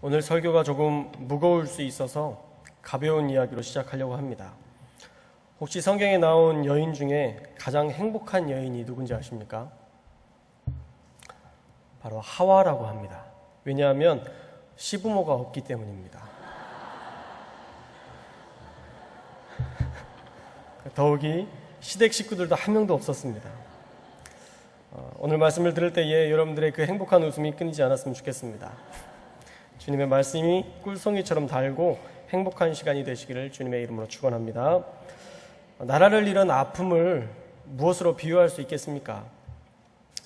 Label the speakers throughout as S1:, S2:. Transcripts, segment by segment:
S1: 오늘 설교가 조금 무거울 수 있어서 가벼운 이야기로 시작하려고 합니다. 혹시 성경에 나온 여인 중에 가장 행복한 여인이 누군지 아십니까? 바로 하와라고 합니다. 왜냐하면 시부모가 없기 때문입니다. 더욱이 시댁 식구들도 한 명도 없었습니다. 오늘 말씀을 들을 때에 여러분들의 그 행복한 웃음이 끊이지 않았으면 좋겠습니다. 주님의 말씀이 꿀송이처럼 달고 행복한 시간이 되시기를 주님의 이름으로 축원합니다. 나라를 잃은 아픔을 무엇으로 비유할 수 있겠습니까?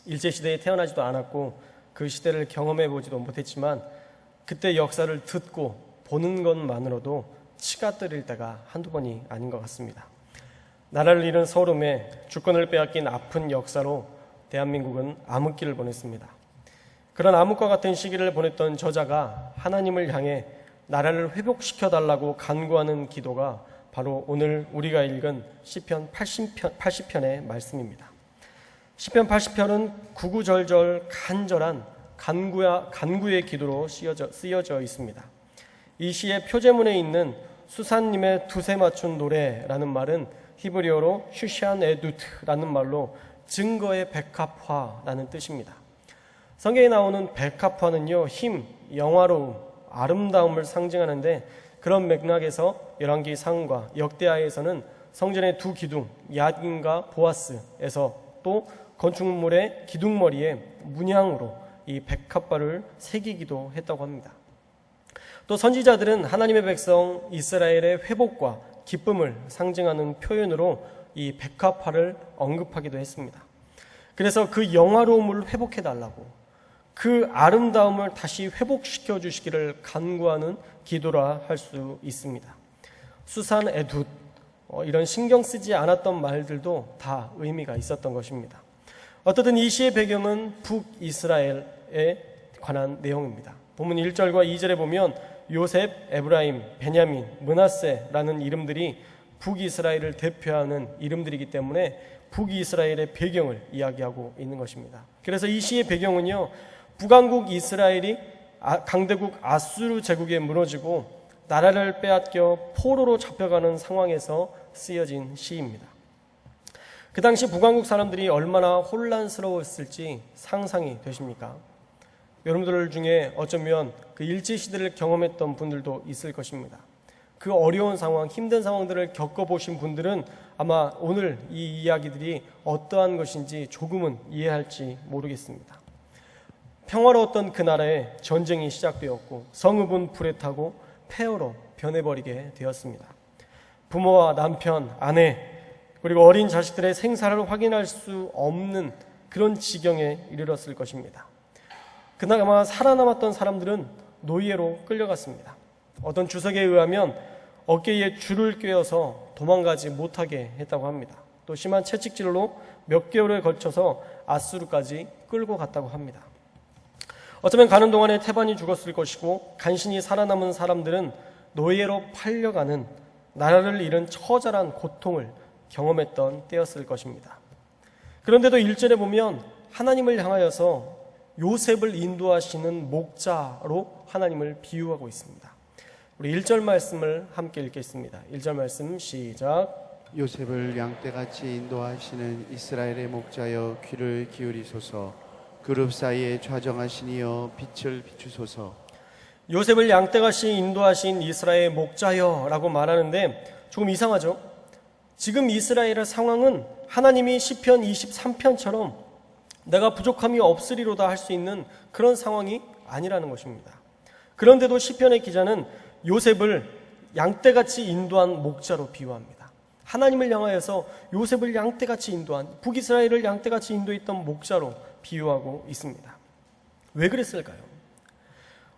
S1: 일제시대에 태어나지도 않았고 그 시대를 경험해 보지도 못했지만 그때 역사를 듣고 보는 것만으로도 치가 떨릴 때가 한두 번이 아닌 것 같습니다. 나라를 잃은 서름에 주권을 빼앗긴 아픈 역사로 대한민국은 암흑기를 보냈습니다. 그런 암흑과 같은 시기를 보냈던 저자가 하나님을 향해 나라를 회복시켜달라고 간구하는 기도가 바로 오늘 우리가 읽은 시편 80편의 말씀입니다. 시편 80편은 구구절절 간절한 간구의 기도로 쓰여져 있습니다. 이 시의 표제문에 있는 수사님의 두세 맞춘 노래라는 말은 히브리어로 슈샨 에두트라는 말로 증거의 백합화라는 뜻입니다. 성경에 나오는 백합화는요, 힘, 영화로움, 아름다움을 상징하는데 그런 맥락에서 열왕기 상과 역대하에서는 성전의 두 기둥, 야긴과 보아스에서 또 건축물의 기둥머리에 문양으로 이 백합화를 새기기도 했다고 합니다. 또 선지자들은 하나님의 백성 이스라엘의 회복과 기쁨을 상징하는 표현으로 이 백합화를 언급하기도 했습니다. 그래서 그 영화로움을 회복해달라고 그 아름다움을 다시 회복시켜 주시기를 간구하는 기도라 할 수 있습니다. 수산 에둡, 이런 신경 쓰지 않았던 말들도 다 의미가 있었던 것입니다. 어쨌든 이 시의 배경은 북이스라엘에 관한 내용입니다. 본문 1절과 2절에 보면 요셉, 에브라임, 베냐민, 므낫세라는 이름들이 북이스라엘을 대표하는 이름들이기 때문에 북이스라엘의 배경을 이야기하고 있는 것입니다. 그래서 이 시의 배경은요, 북왕국 이스라엘이 강대국 아수르 제국에 무너지고 나라를 빼앗겨 포로로 잡혀가는 상황에서 쓰여진 시입니다. 그 당시 북왕국 사람들이 얼마나 혼란스러웠을지 상상이 되십니까? 여러분들 중에 어쩌면 그 일제시대를 경험했던 분들도 있을 것입니다. 그 어려운 상황, 힘든 상황들을 겪어보신 분들은 아마 오늘 이 이야기들이 어떠한 것인지 조금은 이해할지 모르겠습니다. 평화로웠던 그 나라에 전쟁이 시작되었고 성읍은 불에 타고 폐허로 변해버리게 되었습니다. 부모와 남편, 아내, 그리고 어린 자식들의 생사를 확인할 수 없는 그런 지경에 이르렀을 것입니다. 그나마 살아남았던 사람들은 노예로 끌려갔습니다. 어떤 주석에 의하면 어깨에 줄을 꿰어서 도망가지 못하게 했다고 합니다. 또 심한 채찍질로 몇 개월에 걸쳐서 아수르까지 끌고 갔다고 합니다. 어쩌면 가는 동안에 태반이 죽었을 것이고 간신히 살아남은 사람들은 노예로 팔려가는 나라를 잃은 처절한 고통을 경험했던 때였을 것입니다. 그런데도 1절에 보면 하나님을 향하여서 요셉을 인도하시는 목자로 하나님을 비유하고 있습니다. 우리 1절 말씀을 함께 읽겠습니다. 1절 말씀 시작.
S2: 요셉을 양떼같이 인도하시는 이스라엘의 목자여 귀를 기울이소서. 그룹 사이에 좌정하시니여 빛을 비추소서.
S1: 요셉을 양떼같이 인도하신 이스라엘의 목자여 라고 말하는데 조금 이상하죠? 지금 이스라엘의 상황은 하나님이 시편 23편처럼 내가 부족함이 없으리로다 할 수 있는 그런 상황이 아니라는 것입니다. 그런데도 시편의 기자는 요셉을 양떼같이 인도한 목자로 비유합니다. 하나님을 향하여서 요셉을 양떼같이 인도한, 북이스라엘을 양떼같이 인도했던 목자로 비유하고 있습니다. 왜 그랬을까요?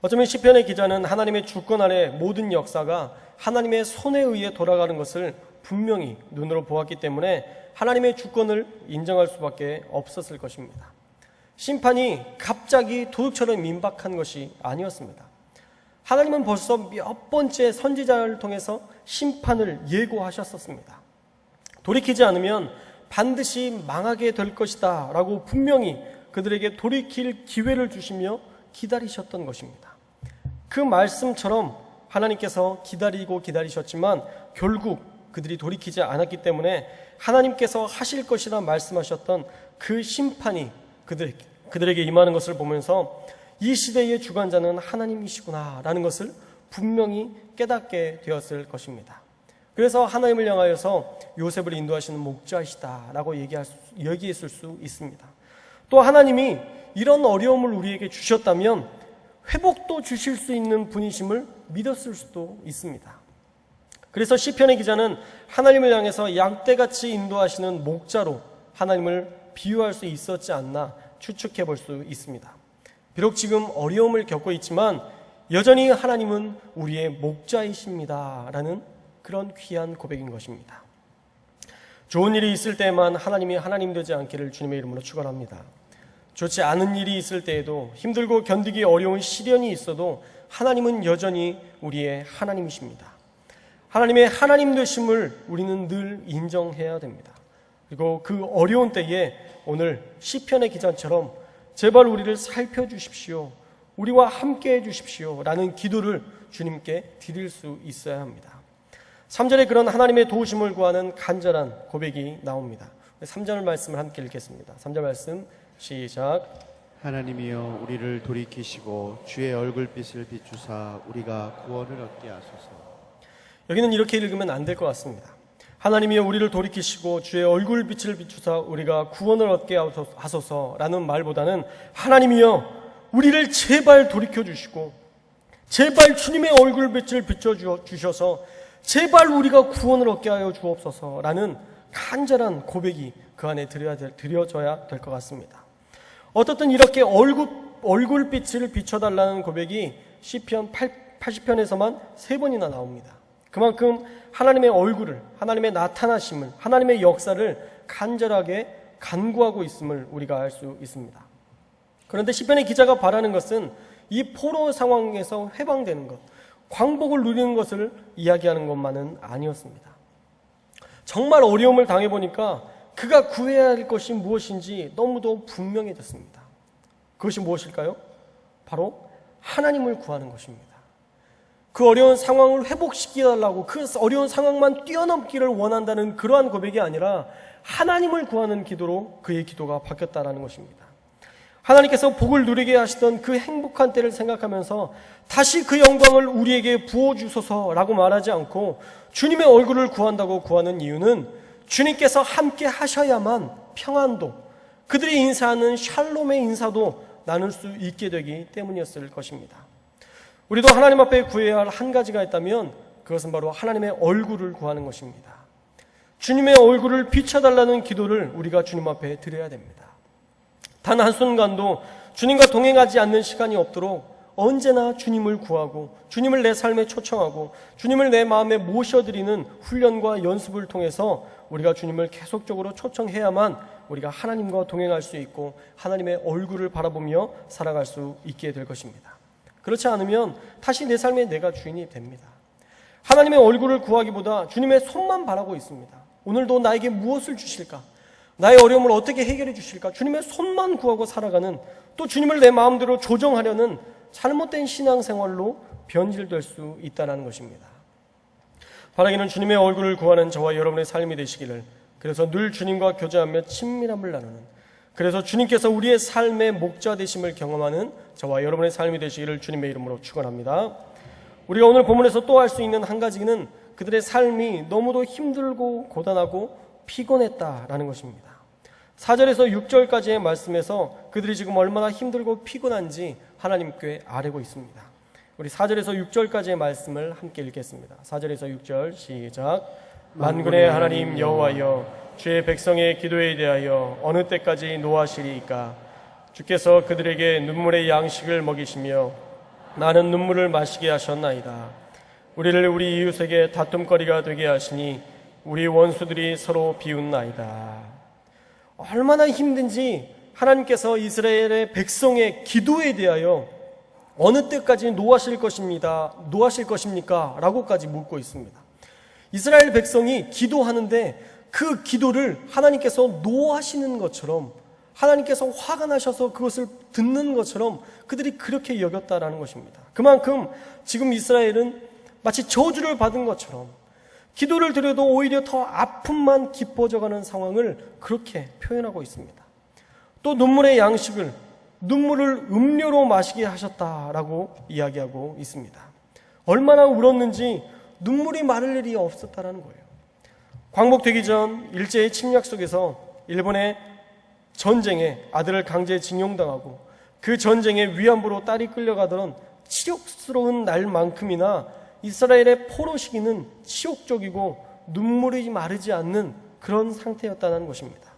S1: 어쩌면 시편의 기자는 하나님의 주권 아래 모든 역사가 하나님의 손에 의해 돌아가는 것을 분명히 눈으로 보았기 때문에 하나님의 주권을 인정할 수밖에 없었을 것입니다. 심판이 갑자기 도둑처럼 임박한 것이 아니었습니다. 하나님은 벌써 몇 번째 선지자를 통해서 심판을 예고하셨었습니다. 돌이키지 않으면 반드시 망하게 될 것이다 라고 분명히 그들에게 돌이킬 기회를 주시며 기다리셨던 것입니다. 그 말씀처럼 하나님께서 기다리고 기다리셨지만 결국 그들이 돌이키지 않았기 때문에 하나님께서 하실 것이라 말씀하셨던 그 심판이 그들에게 임하는 것을 보면서 이 시대의 주관자는 하나님이시구나 라는 것을 분명히 깨닫게 되었을 것입니다. 그래서 하나님을 향하여서 요셉을 인도하시는 목자이시다 라고 얘기했을 수 있습니다. 또 하나님이 이런 어려움을 우리에게 주셨다면 회복도 주실 수 있는 분이심을 믿었을 수도 있습니다. 그래서 시편의 기자는 하나님을 향해서 양떼같이 인도하시는 목자로 하나님을 비유할 수 있었지 않나 추측해 볼 수 있습니다. 비록 지금 어려움을 겪고 있지만 여전히 하나님은 우리의 목자이십니다 라는 그런 귀한 고백인 것입니다. 좋은 일이 있을 때만 하나님이 하나님 되지 않기를 주님의 이름으로 축원합니다. 좋지 않은 일이 있을 때에도 힘들고 견디기 어려운 시련이 있어도 하나님은 여전히 우리의 하나님이십니다. 하나님의 하나님 되심을 우리는 늘 인정해야 됩니다. 그리고 그 어려운 때에 오늘 시편의 기자처럼 제발 우리를 살펴주십시오, 우리와 함께 해주십시오 라는 기도를 주님께 드릴 수 있어야 합니다. 3절에 그런 하나님의 도우심을 구하는 간절한 고백이 나옵니다. 3절 말씀을 함께 읽겠습니다. 3절 말씀 시작.
S2: 하나님이여 우리를 돌이키시고 주의 얼굴빛을 비추사 우리가 구원을 얻게 하소서.
S1: 여기는 이렇게 읽으면 안 될 것 같습니다. 하나님이여 우리를 돌이키시고 주의 얼굴빛을 비추사 우리가 구원을 얻게 하소서라는 말보다는 하나님이여 우리를 제발 돌이켜주시고 제발 주님의 얼굴빛을 비춰주셔서 제발 우리가 구원을 얻게 하여 주옵소서라는 간절한 고백이 그 안에 드려져야 될 것 같습니다. 어떻든 이렇게 얼굴빛을 비춰달라는 고백이 시편 80편에서만 3번이나 나옵니다. 그만큼 하나님의 얼굴을, 하나님의 나타나심을, 하나님의 역사를 간절하게 간구하고 있음을 우리가 알 수 있습니다. 그런데 시편의 기자가 바라는 것은 이 포로 상황에서 해방되는 것, 광복을 누리는 것을 이야기하는 것만은 아니었습니다. 정말 어려움을 당해보니까 그가 구해야 할 것이 무엇인지 너무도 분명해졌습니다. 그것이 무엇일까요? 바로 하나님을 구하는 것입니다. 그 어려운 상황을 회복시켜달라고, 그 어려운 상황만 뛰어넘기를 원한다는 그러한 고백이 아니라 하나님을 구하는 기도로 그의 기도가 바뀌었다는 것입니다. 하나님께서 복을 누리게 하시던 그 행복한 때를 생각하면서 다시 그 영광을 우리에게 부어주소서라고 말하지 않고 주님의 얼굴을 구한다고 구하는 이유는 주님께서 함께 하셔야만 평안도, 그들이 인사하는 샬롬의 인사도 나눌 수 있게 되기 때문이었을 것입니다. 우리도 하나님 앞에 구해야 할 한 가지가 있다면 그것은 바로 하나님의 얼굴을 구하는 것입니다. 주님의 얼굴을 비춰달라는 기도를 우리가 주님 앞에 드려야 됩니다. 단 한순간도 주님과 동행하지 않는 시간이 없도록 언제나 주님을 구하고 주님을 내 삶에 초청하고 주님을 내 마음에 모셔드리는 훈련과 연습을 통해서 우리가 주님을 계속적으로 초청해야만 우리가 하나님과 동행할 수 있고 하나님의 얼굴을 바라보며 살아갈 수 있게 될 것입니다. 그렇지 않으면 다시 내 삶에 내가 주인이 됩니다. 하나님의 얼굴을 구하기보다 주님의 손만 바라고 있습니다. 오늘도 나에게 무엇을 주실까? 나의 어려움을 어떻게 해결해 주실까? 주님의 손만 구하고 살아가는, 또 주님을 내 마음대로 조정하려는 잘못된 신앙생활로 변질될 수 있다는 것입니다. 바라기는 주님의 얼굴을 구하는 저와 여러분의 삶이 되시기를, 그래서 늘 주님과 교제하며 친밀함을 나누는, 그래서 주님께서 우리의 삶의 목자 되심을 경험하는 저와 여러분의 삶이 되시기를 주님의 이름으로 축원합니다. 우리가 오늘 본문에서 또 할 수 있는 한 가지는 그들의 삶이 너무도 힘들고 고단하고 피곤했다라는 것입니다. 4절에서 6절까지의 말씀에서 그들이 지금 얼마나 힘들고 피곤한지 하나님께 아뢰고 있습니다. 우리 4절에서 6절까지의 말씀을 함께 읽겠습니다. 4절에서 6절 시작. 만군의 하나님 여호와여, 주의 백성의 기도에 대하여 어느 때까지 노하시리이까? 주께서 그들에게 눈물의 양식을 먹이시며 나는 눈물을 마시게 하셨나이다. 우리를 우리 이웃에게 다툼거리가 되게 하시니 우리 원수들이 서로 비웃나이다. 얼마나 힘든지 하나님께서 이스라엘의 백성의 기도에 대하여 어느 때까지 노하실 것입니까? 라고까지 묻고 있습니다. 이스라엘 백성이 기도하는데 그 기도를 하나님께서 노하시는 것처럼 하나님께서 화가 나셔서 그것을 듣는 것처럼 그들이 그렇게 여겼다라는 것입니다. 그만큼 지금 이스라엘은 마치 저주를 받은 것처럼 기도를 드려도 오히려 더 아픔만 깊어져가는 상황을 그렇게 표현하고 있습니다. 또 눈물의 양식을, 눈물을 음료로 마시게 하셨다라고 이야기하고 있습니다. 얼마나 울었는지 눈물이 마를 일이 없었다라는 거예요. 광복되기 전 일제의 침략 속에서 일본의 전쟁에 아들을 강제 징용당하고 그 전쟁의 위안부로 딸이 끌려가던 치욕스러운 날만큼이나 이스라엘의 포로 시기는 치욕적이고 눈물이 마르지 않는 그런 상태였다는 것입니다.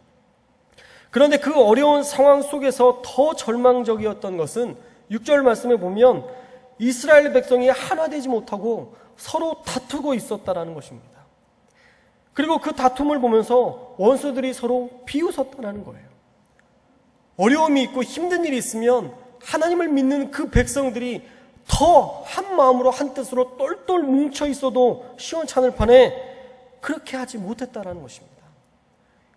S1: 그런데 그 어려운 상황 속에서 더 절망적이었던 것은 6절 말씀에 보면 이스라엘 백성이 하나 되지 못하고 서로 다투고 있었다라는 것입니다. 그리고 그 다툼을 보면서 원수들이 서로 비웃었다라는 거예요. 어려움이 있고 힘든 일이 있으면 하나님을 믿는 그 백성들이 더 한 마음으로 한 뜻으로 똘똘 뭉쳐 있어도 시원찮을 판에 그렇게 하지 못했다라는 것입니다.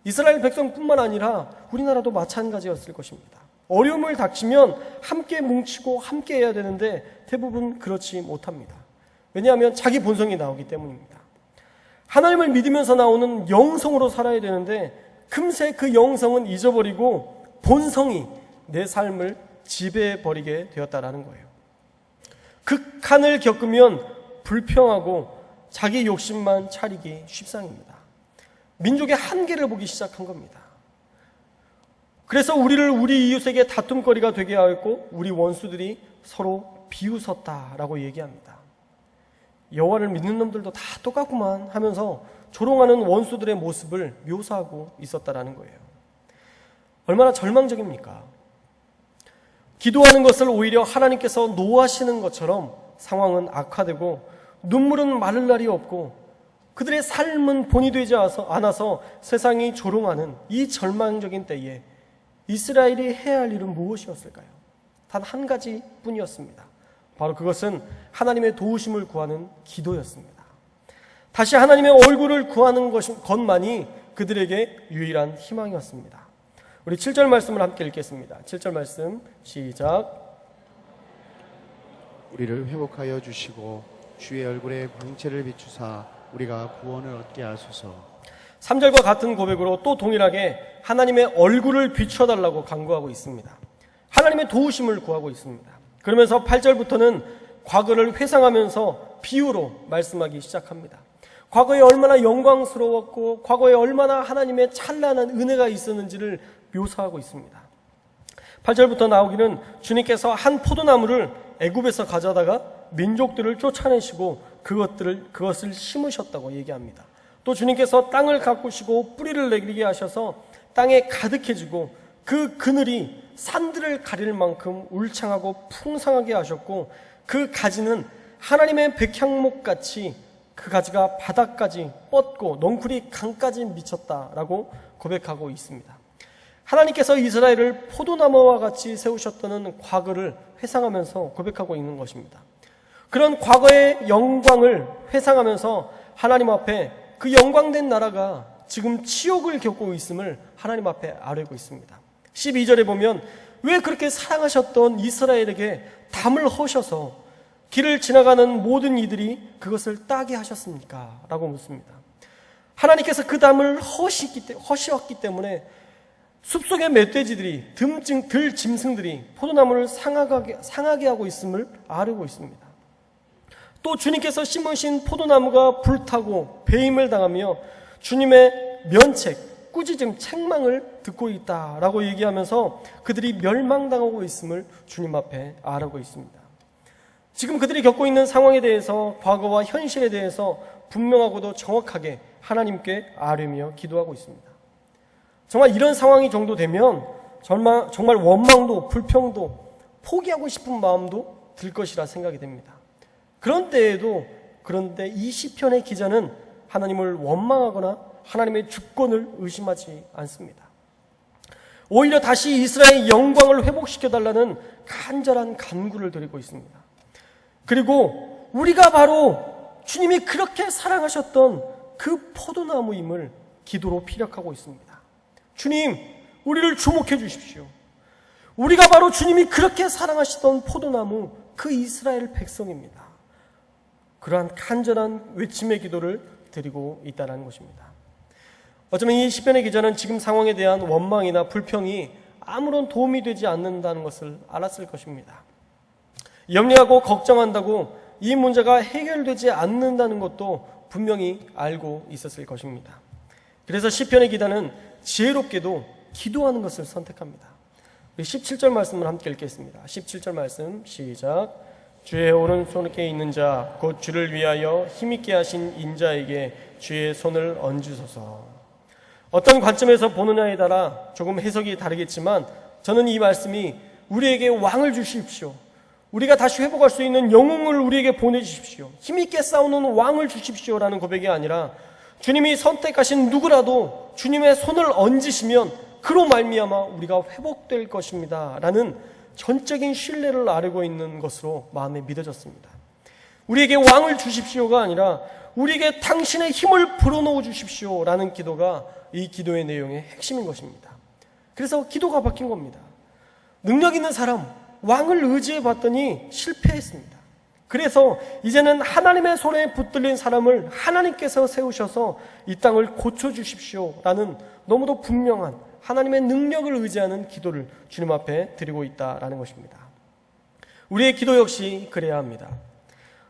S1: 이스라엘 백성뿐만 아니라 우리나라도 마찬가지였을 것입니다. 어려움을 닥치면 함께 뭉치고 함께 해야 되는데 대부분 그렇지 못합니다. 왜냐하면 자기 본성이 나오기 때문입니다. 하나님을 믿으면서 나오는 영성으로 살아야 되는데 금세 그 영성은 잊어버리고 본성이 내 삶을 지배해버리게 되었다라는 거예요. 극한을 겪으면 불평하고 자기 욕심만 차리기 쉽상입니다. 민족의 한계를 보기 시작한 겁니다. 그래서 우리를 우리 이웃에게 다툼거리가 되게 하였고 우리 원수들이 서로 비웃었다라고 얘기합니다. 여호와를 믿는 놈들도 다 똑같구만 하면서 조롱하는 원수들의 모습을 묘사하고 있었다라는 거예요. 얼마나 절망적입니까? 기도하는 것을 오히려 하나님께서 노하시는 것처럼 상황은 악화되고 눈물은 마를 날이 없고 그들의 삶은 본이 되지 않아서 세상이 조롱하는 이 절망적인 때에 이스라엘이 해야 할 일은 무엇이었을까요? 단 한 가지 뿐이었습니다. 바로 그것은 하나님의 도우심을 구하는 기도였습니다. 다시 하나님의 얼굴을 구하는 것만이 그들에게 유일한 희망이었습니다. 우리 7절 말씀을 함께 읽겠습니다. 7절 말씀 시작.
S2: 우리를 회복하여 주시고 주의 얼굴에 광채를 비추사 우리가 구원을 얻게 하소서.
S1: 3절과 같은 고백으로 또 동일하게 하나님의 얼굴을 비춰달라고 간구하고 있습니다. 하나님의 도우심을 구하고 있습니다. 그러면서 8절부터는 과거를 회상하면서 비유로 말씀하기 시작합니다. 과거에 얼마나 영광스러웠고 과거에 얼마나 하나님의 찬란한 은혜가 있었는지를 묘사하고 있습니다. 8절부터 나오기는 주님께서 한 포도나무를 애굽에서 가져다가 민족들을 쫓아내시고 그것을 심으셨다고 얘기합니다. 또 주님께서 땅을 가꾸시고 뿌리를 내리게 하셔서 땅에 가득해지고 그 그늘이 산들을 가릴 만큼 울창하고 풍성하게 하셨고 그 가지는 하나님의 백향목같이 그 가지가 바닥까지 뻗고 넝쿨이 강까지 미쳤다라고 고백하고 있습니다. 하나님께서 이스라엘을 포도나무와 같이 세우셨다는 과거를 회상하면서 고백하고 있는 것입니다. 그런 과거의 영광을 회상하면서 하나님 앞에 그 영광된 나라가 지금 치욕을 겪고 있음을 하나님 앞에 아뢰고 있습니다. 12절에 보면 왜 그렇게 사랑하셨던 이스라엘에게 담을 허셔서 길을 지나가는 모든 이들이 그것을 따게 하셨습니까? 라고 묻습니다. 하나님께서 그 담을 허시었기 때문에 숲속의 멧돼지들이 들짐승들이 포도나무를 상하게 하고 있음을 아뢰고 있습니다. 또 주님께서 심으신 포도나무가 불타고 배임을 당하며 주님의 면책, 꾸짖음, 책망을 듣고 있다라고 얘기하면서 그들이 멸망당하고 있음을 주님 앞에 아뢰고 있습니다. 지금 그들이 겪고 있는 상황에 대해서 과거와 현실에 대해서 분명하고도 정확하게 하나님께 아뢰며 기도하고 있습니다. 정말 이런 상황이 정도 되면 정말 원망도 불평도 포기하고 싶은 마음도 들 것이라 생각이 됩니다. 그런데 이 시편의 기자는 하나님을 원망하거나 하나님의 주권을 의심하지 않습니다. 오히려 다시 이스라엘의 영광을 회복시켜달라는 간절한 간구를 드리고 있습니다. 그리고 우리가 바로 주님이 그렇게 사랑하셨던 그 포도나무임을 기도로 피력하고 있습니다. 주님, 우리를 주목해 주십시오. 우리가 바로 주님이 그렇게 사랑하시던 포도나무, 그 이스라엘 백성입니다. 그러한 간절한 외침의 기도를 드리고 있다는 것입니다. 어쩌면 이 시편의 기자는 지금 상황에 대한 원망이나 불평이 아무런 도움이 되지 않는다는 것을 알았을 것입니다. 염려하고 걱정한다고 이 문제가 해결되지 않는다는 것도 분명히 알고 있었을 것입니다. 그래서 시편의 기자는 지혜롭게도 기도하는 것을 선택합니다. 우리 17절 말씀을 함께 읽겠습니다. 17절 말씀 시작. 주의 오른손에 있는 자 곧 주를 위하여 힘있게 하신 인자에게 주의 손을 얹으소서. 어떤 관점에서 보느냐에 따라 조금 해석이 다르겠지만 저는 이 말씀이 우리에게 왕을 주십시오, 우리가 다시 회복할 수 있는 영웅을 우리에게 보내주십시오, 힘있게 싸우는 왕을 주십시오라는 고백이 아니라 주님이 선택하신 누구라도 주님의 손을 얹으시면 그로 말미암아 우리가 회복될 것입니다 라는 전적인 신뢰를 나르고 있는 것으로 마음에 믿어졌습니다. 우리에게 왕을 주십시오가 아니라 우리에게 당신의 힘을 불어넣어 주십시오 라는 기도가 이 기도의 내용의 핵심인 것입니다. 그래서 기도가 바뀐 겁니다. 능력 있는 사람, 왕을 의지해 봤더니 실패했습니다. 그래서 이제는 하나님의 손에 붙들린 사람을 하나님께서 세우셔서 이 땅을 고쳐주십시오 라는 너무도 분명한 하나님의 능력을 의지하는 기도를 주님 앞에 드리고 있다라는 것입니다. 우리의 기도 역시 그래야 합니다.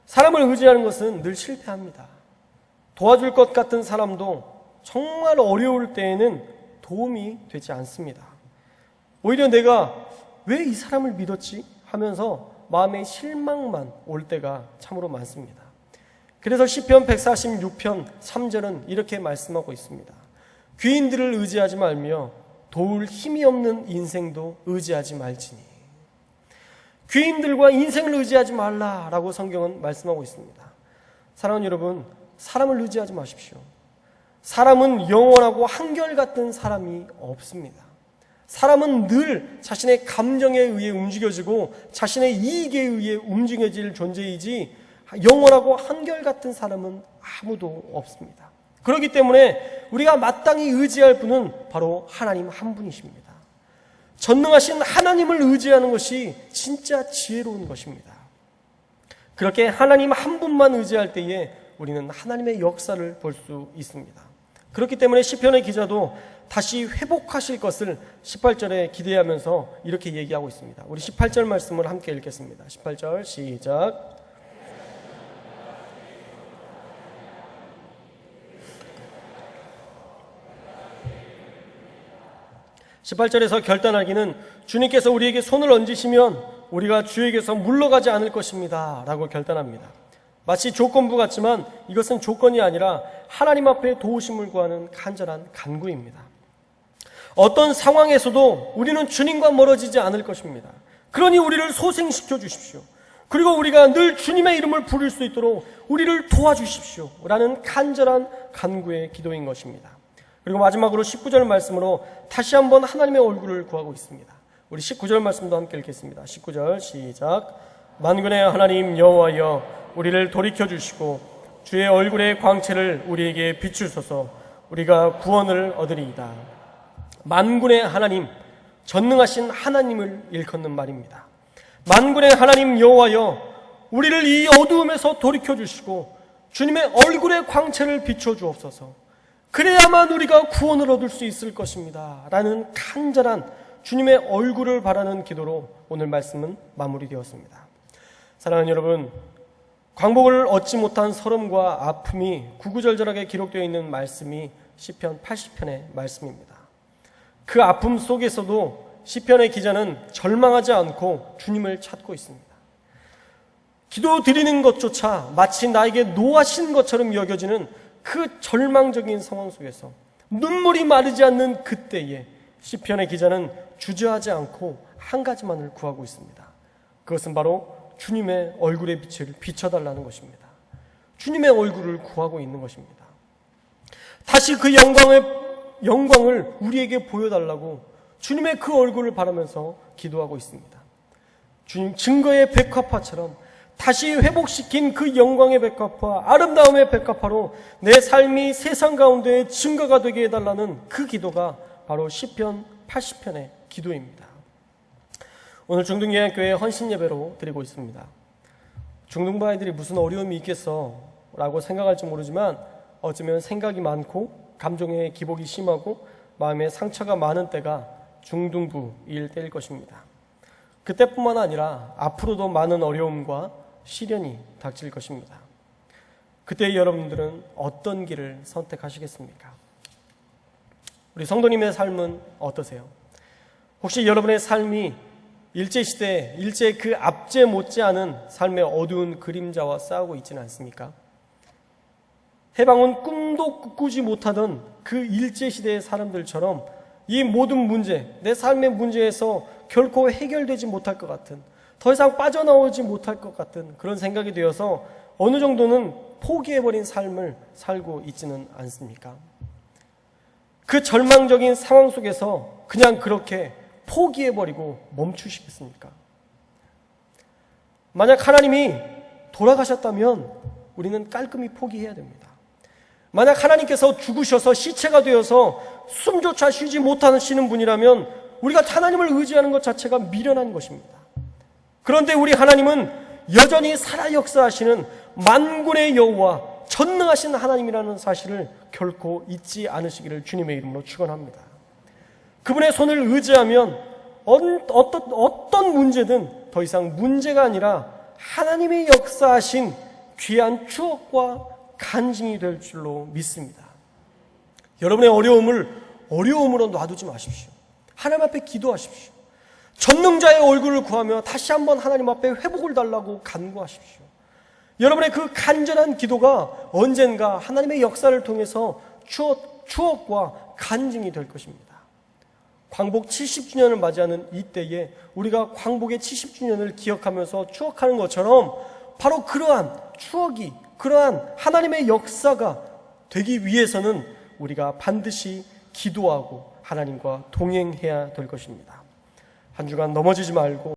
S1: 사람을 의지하는 것은 늘 실패합니다. 도와줄 것 같은 사람도 정말 어려울 때에는 도움이 되지 않습니다. 오히려 내가 왜 이 사람을 믿었지? 하면서 마음의 실망만 올 때가 참으로 많습니다. 그래서 시편 146편 3절은 이렇게 말씀하고 있습니다. 귀인들을 의지하지 말며 도울 힘이 없는 인생도 의지하지 말지니. 귀인들과 인생을 의지하지 말라라고 성경은 말씀하고 있습니다. 사랑하는 여러분, 사람을 의지하지 마십시오. 사람은 영원하고 한결같은 사람이 없습니다. 사람은 늘 자신의 감정에 의해 움직여지고 자신의 이익에 의해 움직여질 존재이지 영원하고 한결같은 사람은 아무도 없습니다. 그렇기 때문에 우리가 마땅히 의지할 분은 바로 하나님 한 분이십니다. 전능하신 하나님을 의지하는 것이 진짜 지혜로운 것입니다. 그렇게 하나님 한 분만 의지할 때에 우리는 하나님의 역사를 볼 수 있습니다. 그렇기 때문에 시편의 기자도 다시 회복하실 것을 18절에 기대하면서 이렇게 얘기하고 있습니다. 우리 18절 말씀을 함께 읽겠습니다. 18절 시작. 18절에서 결단하기는 주님께서 우리에게 손을 얹으시면 우리가 주에게서 물러가지 않을 것입니다 라고 결단합니다. 마치 조건부 같지만 이것은 조건이 아니라 하나님 앞에 도우심을 구하는 간절한 간구입니다. 어떤 상황에서도 우리는 주님과 멀어지지 않을 것입니다. 그러니 우리를 소생시켜 주십시오. 그리고 우리가 늘 주님의 이름을 부를 수 있도록 우리를 도와주십시오 라는 간절한 간구의 기도인 것입니다. 그리고 마지막으로 19절 말씀으로 다시 한번 하나님의 얼굴을 구하고 있습니다. 우리 19절 말씀도 함께 읽겠습니다. 19절 시작. 만군의 하나님 여호와여, 우리를 돌이켜주시고 주의 얼굴의 광채를 우리에게 비추소서. 우리가 구원을 얻으리이다. 만군의 하나님, 전능하신 하나님을 일컫는 말입니다. 만군의 하나님 여호와여, 우리를 이 어두움에서 돌이켜주시고 주님의 얼굴의 광채를 비춰주옵소서. 그래야만 우리가 구원을 얻을 수 있을 것입니다 라는 간절한 주님의 얼굴을 바라는 기도로 오늘 말씀은 마무리되었습니다. 사랑하는 여러분, 광복을 얻지 못한 서름과 아픔이 구구절절하게 기록되어 있는 말씀이 시편 80편의 말씀입니다. 그 아픔 속에서도 시편의 기자는 절망하지 않고 주님을 찾고 있습니다. 기도 드리는 것조차 마치 나에게 노하신 것처럼 여겨지는 그 절망적인 상황 속에서 눈물이 마르지 않는 그때에 시편의 기자는 주저하지 않고 한 가지만을 구하고 있습니다. 그것은 바로 주님의 얼굴의 빛을 비춰달라는 것입니다. 주님의 얼굴을 구하고 있는 것입니다. 다시 그 영광을 우리에게 보여달라고 주님의 그 얼굴을 바라면서 기도하고 있습니다. 주님 증거의 백화파처럼 다시 회복시킨 그 영광의 백화파, 아름다움의 백화파로 내 삶이 세상 가운데 증거가 되게 해달라는 그 기도가 바로 시편 80편의 기도입니다. 오늘 중등예양교회 헌신예배로 드리고 있습니다. 중등부 아이들이 무슨 어려움이 있겠어 라고 생각할지 모르지만 어쩌면 생각이 많고 감정의 기복이 심하고 마음에 상처가 많은 때가 중등부일 때일 것입니다. 그때뿐만 아니라 앞으로도 많은 어려움과 시련이 닥칠 것입니다. 그때 여러분들은 어떤 길을 선택하시겠습니까? 우리 성도님의 삶은 어떠세요? 혹시 여러분의 삶이 일제시대, 일제 그 압제 못지않은 삶의 어두운 그림자와 싸우고 있지는 않습니까? 해방은 꿈도 꾸지 못하던 그 일제시대의 사람들처럼 이 모든 문제, 내 삶의 문제에서 결코 해결되지 못할 것 같은, 더 이상 빠져나오지 못할 것 같은 그런 생각이 되어서 어느 정도는 포기해버린 삶을 살고 있지는 않습니까? 그 절망적인 상황 속에서 그냥 그렇게 포기해버리고 멈추시겠습니까? 만약 하나님이 돌아가셨다면 우리는 깔끔히 포기해야 됩니다. 만약 하나님께서 죽으셔서 시체가 되어서 숨조차 쉬지 못하시는 분이라면 우리가 하나님을 의지하는 것 자체가 미련한 것입니다. 그런데 우리 하나님은 여전히 살아 역사하시는 만군의 여호와 전능하신 하나님이라는 사실을 결코 잊지 않으시기를 주님의 이름으로 축원합니다. 그분의 손을 의지하면 어떤 문제든 더 이상 문제가 아니라 하나님의 역사하신 귀한 추억과 간증이 될 줄로 믿습니다. 여러분의 어려움을 어려움으로 놔두지 마십시오. 하나님 앞에 기도하십시오. 전능자의 얼굴을 구하며 다시 한번 하나님 앞에 회복을 달라고 간구하십시오. 여러분의 그 간절한 기도가 언젠가 하나님의 역사를 통해서 추억과 간증이 될 것입니다. 광복 70주년을 맞이하는 이때에 우리가 광복의 70주년을 기억하면서 추억하는 것처럼 바로 그러한 추억이, 그러한 하나님의 역사가 되기 위해서는 우리가 반드시 기도하고 하나님과 동행해야 될 것입니다. 한 주간 넘어지지 말고